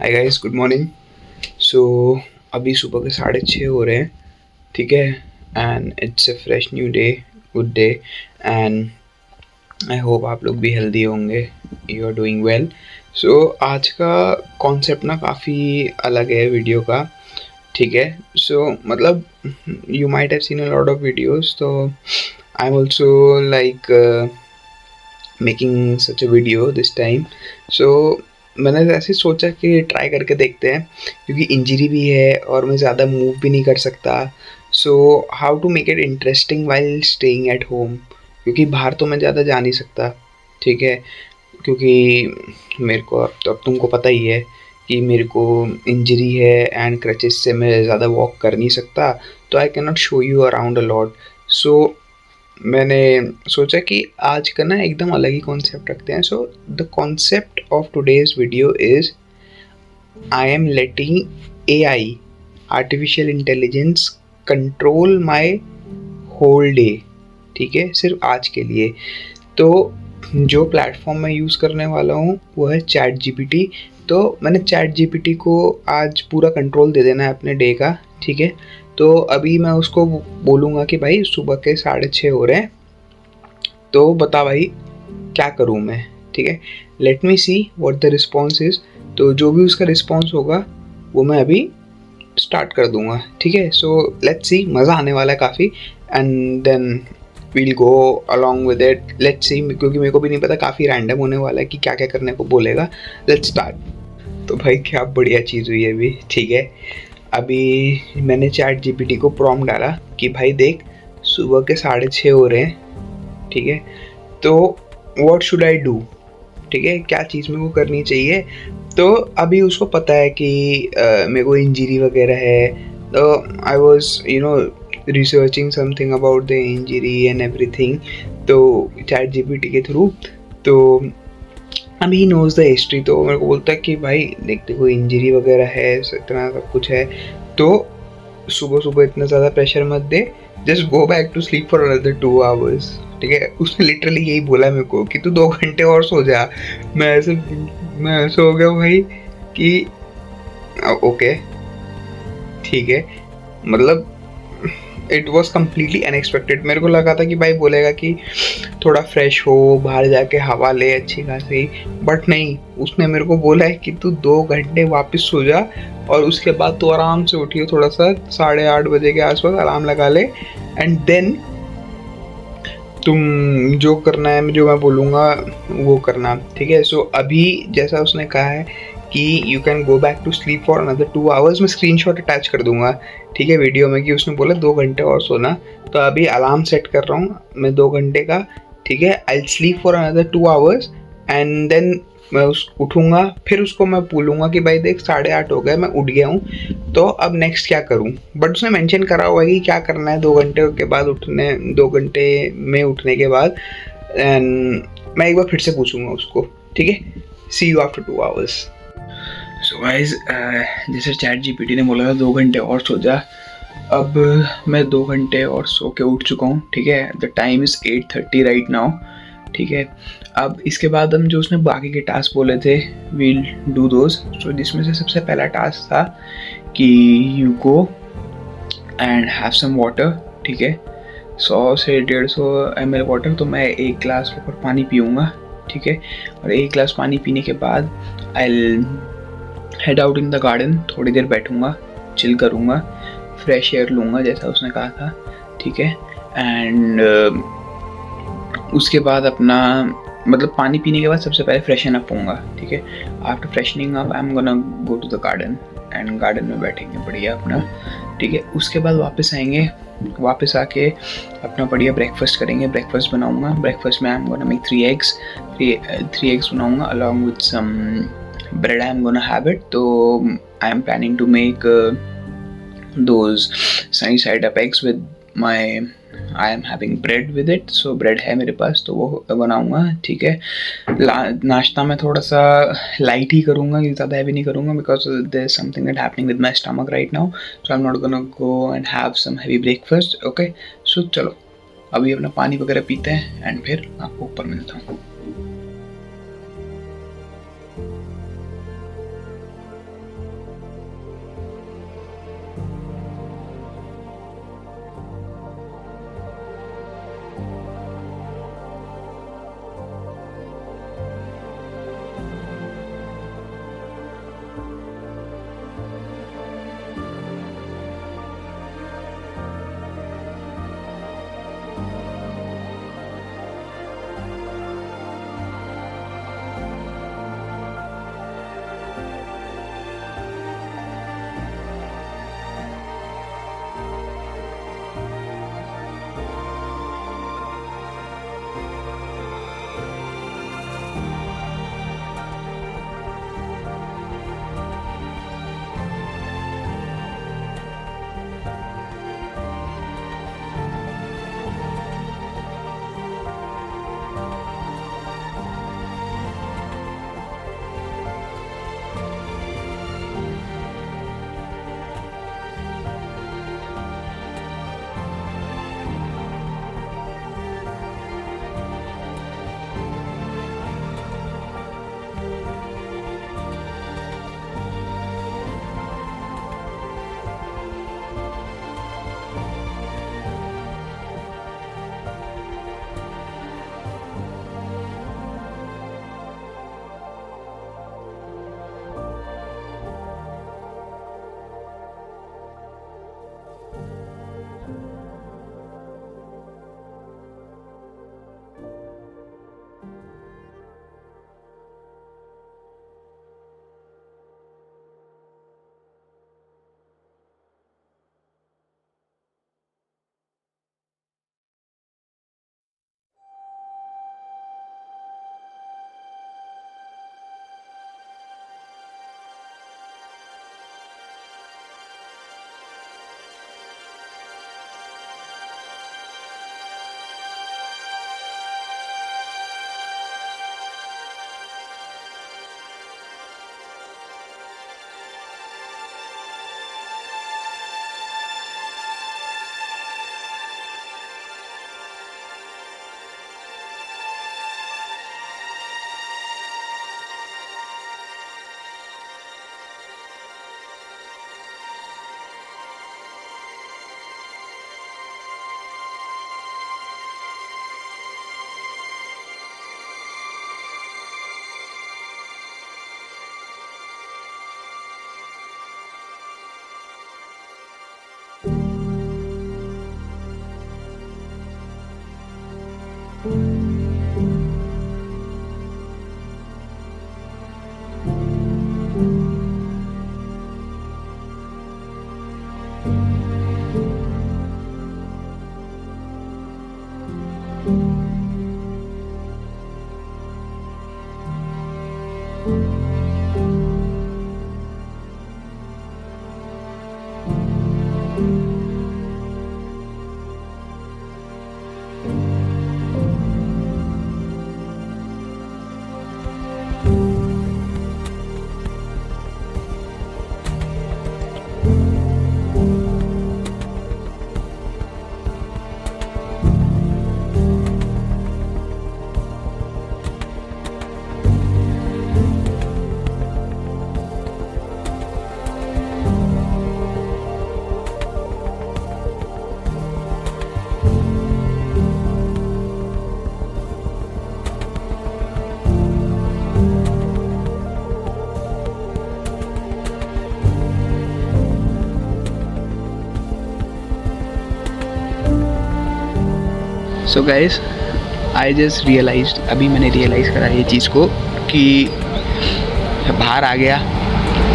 हाय guys, good morning. So अभी सुबह के 6:30 हो रहे हैं, ठीक है। And it's a fresh new day, good day. And I hope आप लोग भी हेल्दी होंगे, you are doing well. So आज का कॉन्सेप्ट ना काफ़ी अलग है वीडियो का, ठीक है। सो मतलब you might have seen a lot of videos, तो I am also like making such a video this time. So मैंने ऐसे सोचा कि ट्राई करके देखते हैं, क्योंकि इंजरी भी है और मैं ज़्यादा मूव भी नहीं कर सकता। So how to make it interesting while staying at home, क्योंकि बाहर तो मैं ज़्यादा जा नहीं सकता, ठीक है। क्योंकि मेरे को अब तुमको पता ही है कि मेरे को इंजरी है एंड क्रचेस से मैं ज़्यादा वॉक कर नहीं सकता, तो I can not show you around a lot. So मैंने सोचा कि आज का ना एकदम अलग ही कॉन्सेप्ट रखते हैं। So the concept of today's video is I am letting AI, artificial intelligence, control my whole day, ठीक है, सिर्फ आज के लिए। तो जो प्लेटफॉर्म मैं यूज़ करने वाला हूँ वो है चैट जीपीटी। तो मैंने चैट जीपीटी को आज पूरा कंट्रोल दे देना है अपने डे का, ठीक है। तो अभी मैं उसको बोलूँगा कि भाई सुबह के 6:30 हो रहे हैं, तो बता भाई क्या करूँ मैं, ठीक है। Let me see what the response is. तो जो भी उसका रिस्पॉन्स होगा वो मैं अभी स्टार्ट कर दूंगा, ठीक है। सो लेट्स सी, मज़ा आने वाला है काफ़ी। And then we'll go along with it, let's see, क्योंकि मेरे को भी नहीं पता, काफ़ी रैंडम होने वाला है कि क्या क्या करने को बोलेगा। Let's start. तो भाई क्या बढ़िया चीज़ हुई है अभी, ठीक है। अभी मैंने चैट जीपीटी को प्रॉम्प्ट डाला कि भाई देख, सुबह के 6:30 हो रहे हैं, ठीक है। तो व्हाट शुड आई डू, ठीक है, क्या चीज़ मेरे को करनी चाहिए। तो अभी उसको पता है कि मेरे को इंजरी वगैरह है। तो I was researching something about the injury and everything, तो चैट जीपीटी के थ्रू। तो अभी ही नोज द हिस्ट्री, तो मेरे को बोलता है कि भाई देख, देखो इंजरी वगैरह है, इतना सब कुछ है, तो सुबह सुबह इतना ज़्यादा प्रेशर मत दे, just go back to sleep for another 2 hours, ठीक है। उसने लिटरली यही बोला मेरे को कि तू 2 घंटे और सो जा। मैं ऐसे हो गया भाई कि ओके, ठीक है। मतलब इट वॉज कम्प्लीटली अनएक्सपेक्टेड। मेरे को लगा था कि भाई बोलेगा कि थोड़ा फ्रेश हो, बाहर जाके हवा ले अच्छी खासी, बट नहीं, उसने मेरे को बोला है कि तू 2 घंटे वापस सो जा और उसके बाद तू आराम से उठियो, थोड़ा सा 8:30 बजे के आसपास अलार्म लगा ले, एंड देन तुम जो करना है, जो मैं बोलूँगा वो करना, ठीक है। सो अभी जैसा उसने कहा है कि you can go back to sleep for another 2 hours, मैं स्क्रीनशॉट अटैच कर दूंगा, ठीक है, वीडियो में, कि उसने बोला 2 घंटे और सोना। तो अभी अलार्म सेट कर रहा हूँ मैं 2 घंटे का, ठीक है। I sleep for another 2 hours and then मैं उठूँगा, फिर उसको मैं बोलूँगा कि भाई देख 8:30 हो गए, मैं उठ गया हूँ, तो अब नेक्स्ट क्या करूँ। बट उसने मेंशन करा हुआ है कि क्या करना है 2 घंटे के बाद उठने, 2 घंटे में उठने के बाद। एंड मैं एक बार फिर से पूछूंगा उसको, ठीक है। See you after 2 hours. So guys, जैसे चैट जीपीटी ने बोला था 2 घंटे और सो जा, अब मैं 2 घंटे और सो के उठ चुका हूँ, ठीक है। The time is 8:30 right now, ठीक है। अब इसके बाद हम जो उसने बाकी के टास्क बोले थे, वील डू दोज। तो जिसमें से सबसे पहला टास्क था कि you go and have some water, ठीक है। 100 से 150 ml वाटर, तो मैं 1 गिलास ऊपर पानी पीऊँगा, ठीक है। और 1 गिलास पानी पीने के बाद I head out in the garden, थोड़ी देर बैठूँगा, चिल करूँगा, फ्रेश एयर लूँगा जैसा उसने कहा था, ठीक है। एंड उसके बाद अपना मतलब पानी पीने के बाद सबसे पहले फ्रेशन अप होऊंगा, ठीक है। After freshening up I am gonna go to the garden, and garden में बैठेंगे बढ़िया अपना, ठीक है। उसके बाद वापस आएंगे, वापस आके अपना बढ़िया ब्रेकफास्ट करेंगे। ब्रेकफास्ट बनाऊंगा, ब्रेकफास्ट में I am gonna make 3 eggs बनाऊंगा along with some bread I am gonna have it. तो I am planning to make those sunny side up eggs with my I am having bread with it, so bread है मेरे पास, तो वो बनाऊंगा, ठीक है। नाश्ता में थोड़ा सा लाइट ही करूँगा, ज़्यादा हैवी नहीं करूँगा, because there is something that happening with my stomach right now, so I am not gonna go and have some heavy breakfast, okay. So चलो अभी अपना पानी वगैरह पीते हैं एंड फिर आपको ऊपर मिलता हूँ। So guys, I just realized, अभी मैंने रियलाइज़ करा ये चीज़ को कि बाहर आ गया,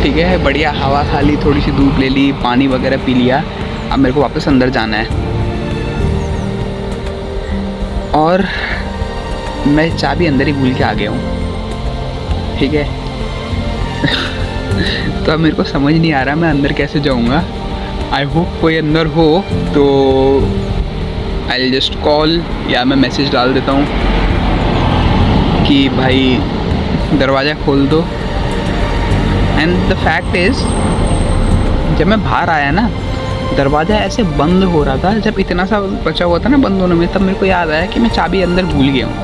ठीक है, बढ़िया हवा खा ली, थोड़ी सी धूप ले ली, पानी वगैरह पी लिया। अब मेरे को वापस अंदर जाना है और मैं चाबी अंदर ही भूल के आ गया हूँ, ठीक है। तो अब मेरे को समझ नहीं आ रहा मैं अंदर कैसे जाऊँगा। आई होप कोई अंदर हो तो आई विल जस्ट कॉल या मैं मैसेज डाल देता हूँ कि भाई दरवाज़ा खोल दो। एंड द फैक्ट इज़, जब मैं बाहर आया ना, दरवाज़ा ऐसे बंद हो रहा था, जब इतना सा बचा हुआ था ना बंद होने में, तब मेरे को याद आया कि मैं चाबी अंदर भूल गया हूँ।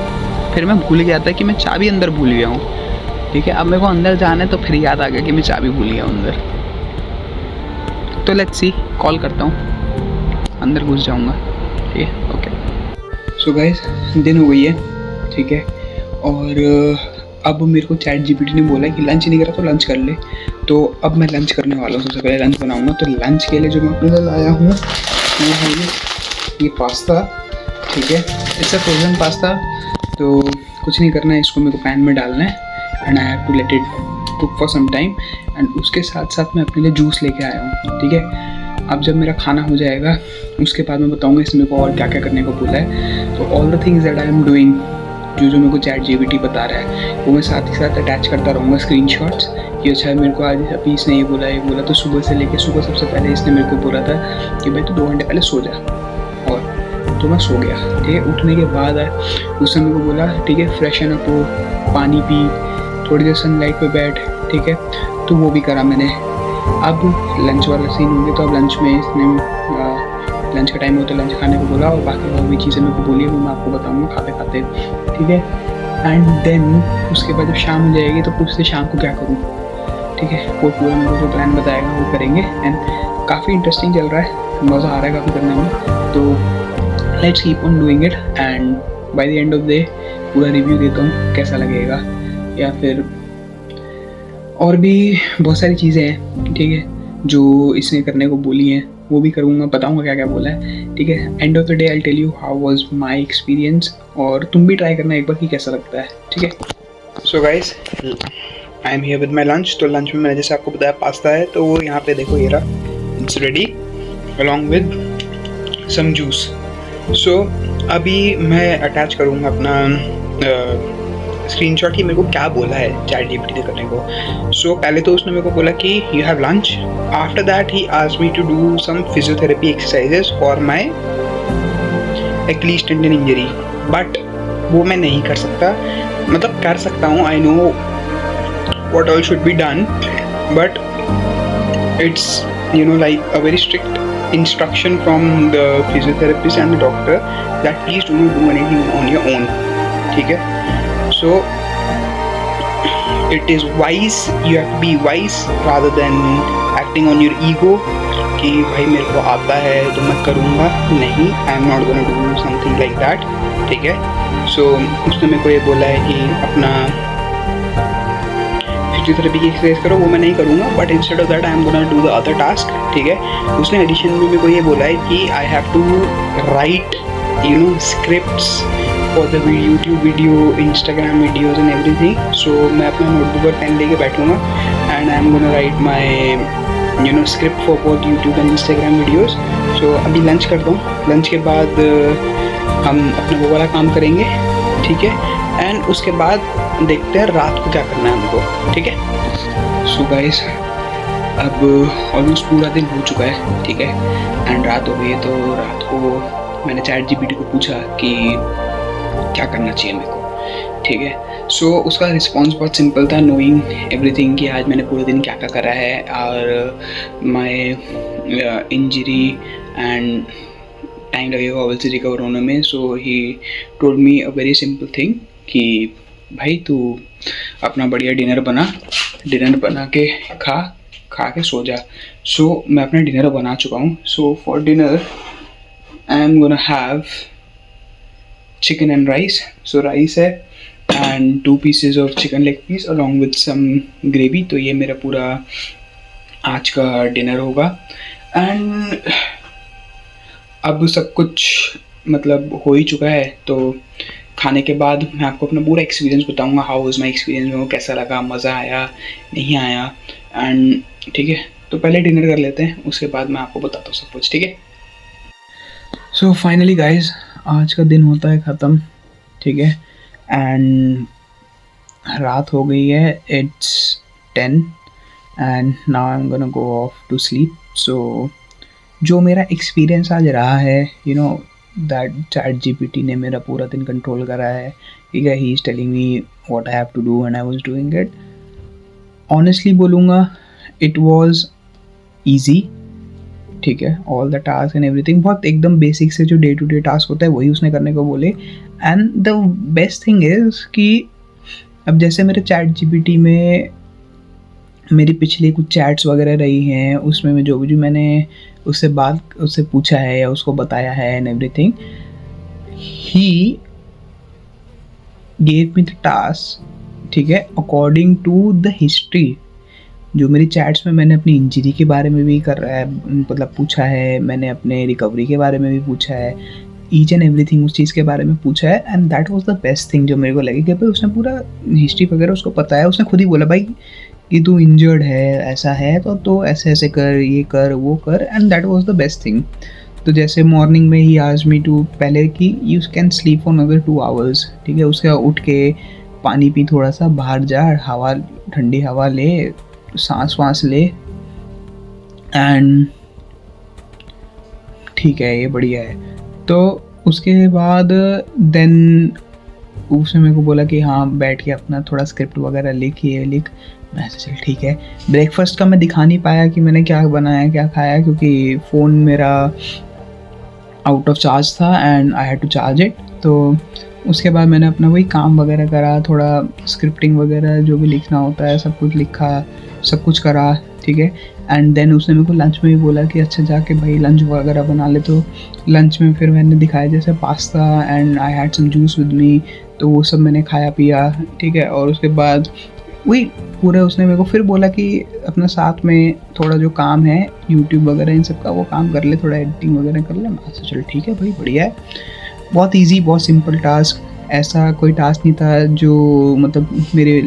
फिर मैं भूल गया था कि मैं चाबी अंदर भूल गया हूँ, ठीक है। अब मेरे को अंदर जाना है तो फिर याद आ गया कि मैं चाबी भूल गया हूँ अंदर। तो लेट्स सी, कॉल करता हूँ, अंदर घुस जाऊँगा, ठीक है, ओके। सो गाइस, दिन हो गई है, ठीक है, और अब मेरे को चैट जीपीटी ने बोला कि लंच नहीं करा तो लंच कर ले। तो अब मैं लंच करने वाला हूँ, सबसे पहले लंच बनाऊँगा। तो लंच के लिए जो मैं अपने लिए लाया हूँ वो है ये पास्ता, ठीक है, इट्स अ फ्रोजन पास्ता। तो कुछ नहीं करना है, इसको मेरे को पैन में डालना है and I have to let it cook for some time. And उसके साथ साथ मैं अपने लिए जूस लेके आया हूँ, ठीक है। अब जब मेरा खाना हो जाएगा उसके बाद मैं बताऊँगा इसमें को और क्या क्या करने को बोला है। तो all the things that I am doing, जो मेरे को चैट जीपीटी बता रहा है, वो मैं साथ ही साथ अटैच करता रहूँगा स्क्रीनशॉट्स कि अच्छा मेरे को आज अभी इसने ये बोला। तो सुबह से लेके सुबह सबसे पहले इसने मेरे को बोला था कि भाई तू 2 घंटे पहले सो जा, और तो मैं सो गया, ठीक है। उठने के बाद उसने मेरे को बोला ठीक है फ्रेशन अप हो, पानी पी, थोड़ी देर सनलाइट पे बैठ, ठीक है। तो वो भी करा मैंने। अब लंच वाला सीन होंगे, तो अब लंच में इसने लंच का टाइम हो तो लंच खाने को बोला, और बाकी और भी चीज़ें मेरे को बोली वो मैं आपको बताऊँगा खाते खाते, ठीक है। एंड देन उसके बाद जब शाम हो जाएगी तो पूछते शाम को क्या करूँ, ठीक है। वो पूरा मेरे को जो प्लान बताएगा वो करेंगे। एंड काफ़ी इंटरेस्टिंग चल रहा है, मज़ा आ रहा है काफ़ी करने में। तो let's keep on doing it and by the end of the day पूरा रिव्यू देता हूँ कैसा लगेगा, या फिर और भी बहुत सारी चीज़ें हैं, ठीक है, जो इसने करने को बोली हैं वो भी करूँगा, बताऊँगा क्या क्या बोला है, ठीक है। End of the day I tell you how was my experience, और तुम भी ट्राई करना एक बार कि कैसा लगता है, ठीक है। सो guys, I am here with my lunch. तो लंच में मैंने जैसे आपको बताया पास्ता है, तो वो यहाँ पे देखो ये रहा, it's ready along with some juice. So अभी मैं अटैच करूँगा अपना स्क्रीनशॉट ही मेरे को क्या बोला है चैट जीपीटी ने करने को। सो पहले तो उसने मेरे को बोला कि you have lunch, after that he asked me to do some physiotherapy exercises for my Achilles tendon injury, but वो मैं नहीं कर सकता, मतलब कर सकता हूँ, I know what all should be done, but it's like a very strict instruction from the physiotherapist and the doctor that please do not do anything on your own, ठीक है। So it is wise, you have to be wise rather than acting on your ego कि भाई मेरे को आता है तो मैं करूँगा, नहीं, I am not gonna do something like that, ठीक है। So उसने मेरे को ये बोला है कि अपना फिजियोथेरेपी की एक्सरसाइज करो, वो मैं नहीं करूँगा, but instead of that I am gonna do the other task, ठीक है। उसने एडिशन में मेरे को ये बोला है कि I have to write scripts for the YouTube video, Instagram videos and everything. So मैं अपना नोटबुक और पेन लेके बैठूँगा and I am gonna write my script for both YouTube and Instagram videos. So अभी लंच करता हूँ. Lunch के बाद हम अपना वो वाला काम करेंगे, ठीक है. एंड उसके बाद देखते हैं रात को क्या करना है हमको, ठीक है. सो गाइस, अब ऑलमोस्ट पूरा दिन हो चुका है, ठीक है, एंड रात हो गई है. तो रात को मैंने चैट जीपीटी को पूछा कि क्या करना चाहिए मेरे को, ठीक है. सो उसका रिस्पॉन्स बहुत सिंपल था, नोइंग एवरीथिंग कि आज मैंने पूरे दिन क्या क्या करा है और माय इंजरी एंड टाइम लगेगा ऑब्वियसली रिकवर होने में. So he told me a very simple thing कि भाई तू अपना बढ़िया डिनर बना के खा के सो जा. सो मैं अपना डिनर बना चुका हूँ. So for dinner I am gonna have chicken and rice. So rice है and 2 pieces of chicken leg piece along with some gravy. तो ये मेरा पूरा आज का डिनर होगा. एंड अब सब कुछ मतलब हो ही चुका है. तो खाने के बाद मैं आपको अपना पूरा एक्सपीरियंस बताऊंगा. हाउ वाज माय एक्सपीरियंस, मेरे को कैसा लगा, मज़ा आया नहीं आया. एंड ठीक है, तो पहले डिनर कर लेते हैं, उसके बाद मैं आपको बताता हूँ सब कुछ, ठीक है. सो फाइनली गाइज, आज का दिन होता है ख़त्म, ठीक है. एंड रात हो गई है, it's 10 and now I am gonna go off to sleep. So जो मेरा एक्सपीरियंस आज रहा है, you know that chat GPT ने मेरा पूरा दिन कंट्रोल करा है, ठीक है. He is telling me what I have to do and I was doing it. Honestly बोलूँगा इट वाज ईजी, ठीक है. All the task and everything बहुत एकदम बेसिक से जो डे टू डे टास्क होता है वही उसने करने को बोले. And the best thing is कि अब जैसे मेरे चैट जीपीटी में मेरी पिछली कुछ चैट्स वगैरह रही हैं, उसमें मैं जो भी मैंने उससे पूछा है या उसको बताया है and everything, he gave me the task, ठीक है, अकॉर्डिंग टू द हिस्ट्री. जो मेरी चैट्स में मैंने अपनी इंजरी के बारे में भी कर रहा है, मतलब पूछा है, मैंने अपने रिकवरी के बारे में भी पूछा है, ईच एंड एवरीथिंग उस चीज़ के बारे में पूछा है. And that was the best thing जो मेरे को लगी कि भाई उसने पूरा हिस्ट्री वगैरह उसको पता है. उसने खुद ही बोला भाई कि तू इंजर्ड है, ऐसा है तो ऐसे ऐसे कर, ये कर, वो कर. And that was the best thing. तो जैसे मॉर्निंग में ही आज मी टू पहले कि you can sleep for another 2 hours, ठीक है. उसके बाद उठ के पानी पी, थोड़ा सा बाहर जा, हवा, ठंडी हवा ले, सांस ले, एंड ठीक है, ये बढ़िया है. तो उसके बाद देन उसने मेरे को बोला कि हाँ बैठ के अपना थोड़ा स्क्रिप्ट वगैरह लिख. मैं चल ठीक है. ब्रेकफास्ट का मैं दिखा नहीं पाया कि मैंने क्या बनाया क्या खाया, क्योंकि फ़ोन मेरा आउट ऑफ चार्ज था and I had to charge it. तो उसके बाद मैंने अपना वही काम वगैरह करा, थोड़ा स्क्रिप्टिंग वगैरह जो भी लिखना होता है सब कुछ लिखा, सब कुछ करा, ठीक है. एंड देन उसने मेरे को लंच में भी बोला कि अच्छा जाके भाई लंच वगैरह बना ले. तो लंच में फिर मैंने दिखाया जैसे pasta and I had some juice with me, तो वो सब मैंने खाया पिया, ठीक है. और उसके बाद वही पूरा उसने मेरे को फिर बोला कि अपना साथ में थोड़ा जो काम है यूट्यूब वगैरह इन सब का वो काम कर ले, थोड़ा एडिटिंग वगैरह कर ले. मैं चल ठीक है भाई, बढ़िया है. बहुत ईजी, बहुत सिंपल टास्क. ऐसा कोई टास्क नहीं था जो मतलब मेरे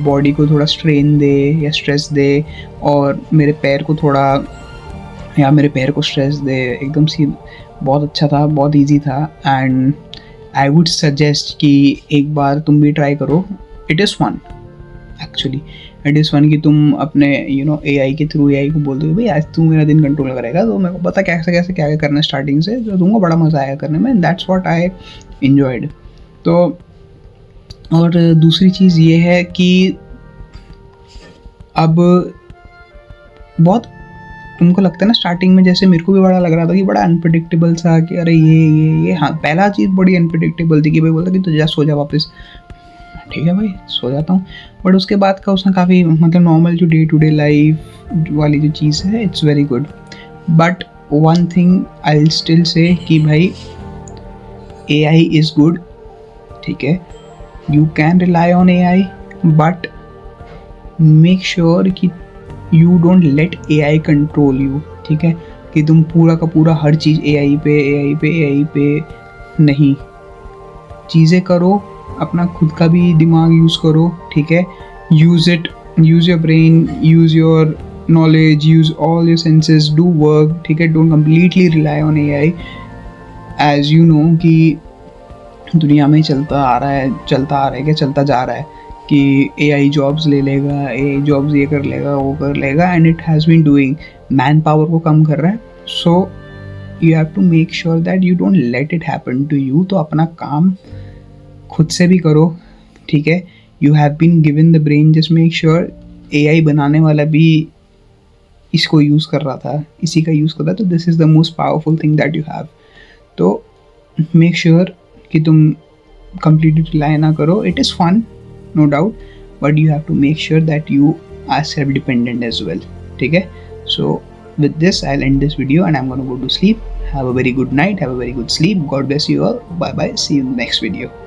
बॉडी को थोड़ा स्ट्रेन दे या स्ट्रेस दे और मेरे पैर को स्ट्रेस दे. एकदम सी बहुत अच्छा था, बहुत इजी था. एंड आई वुड सजेस्ट कि एक बार तुम भी ट्राई करो. It is fun, actually it is fun कि तुम अपने AI के थ्रू AI को बोल दो भाई आज तू मेरा दिन कंट्रोल करेगा, तो मेरे को पता कैसे क्या करना है स्टार्टिंग से, तो तुमको बड़ा मज़ा आएगा करने में. That's what I enjoyed. तो और दूसरी चीज़ ये है कि अब बहुत तुमको लगता है ना स्टार्टिंग में, जैसे मेरे को भी बड़ा लग रहा था कि बड़ा अनप्रिडिक्टेबल सा कि अरे ये हाँ पहला चीज़ बड़ी अनप्रिडिक्टेबल थी कि भाई बोलता कि तू जा सो जा वापस. ठीक है भाई, सो जाता हूँ. बट उसके बाद का उसने काफ़ी मतलब नॉर्मल जो डे टू डे लाइफ वाली जो चीज़ है, it's very good. But one thing I will still say कि भाई AI इज़ गुड, ठीक है. You can rely on AI, but make sure कि you don't let AI control you, ठीक है. कि तुम पूरा का पूरा हर चीज़ AI पे नहीं. चीज़ें करो, अपना खुद का भी दिमाग यूज़ करो, ठीक है? Use it, use your brain, use your knowledge, use all your senses, do work, ठीक है? Don't completely rely on AI. As you know कि दुनिया में चलता आ रहा है क्या, चलता जा रहा है कि एआई जॉब्स ले लेगा, एआई जॉब्स ये कर लेगा, वो कर लेगा, and it has been doing, manpower को कम कर रहा है। So you have to make sure that you don't let it happen to you. तो अपना काम खुद से भी करो, ठीक है? You have been given the brain, just make sure. AI बनाने वाला भी इसको यूज़ कर रहा था, इसी का यूज़ कर रहा था, तो this is the most powerful thing that you have. तो मेक श्योर कि तुम completely rely ना करो. It is fun, no doubt, but you have to make sure that you are self-dependent as well. ठीक है? So with this, I'll end this video and I'm gonna go to sleep. Have a very good night. Have a very good sleep. God bless you all. Bye bye. See you in the next video.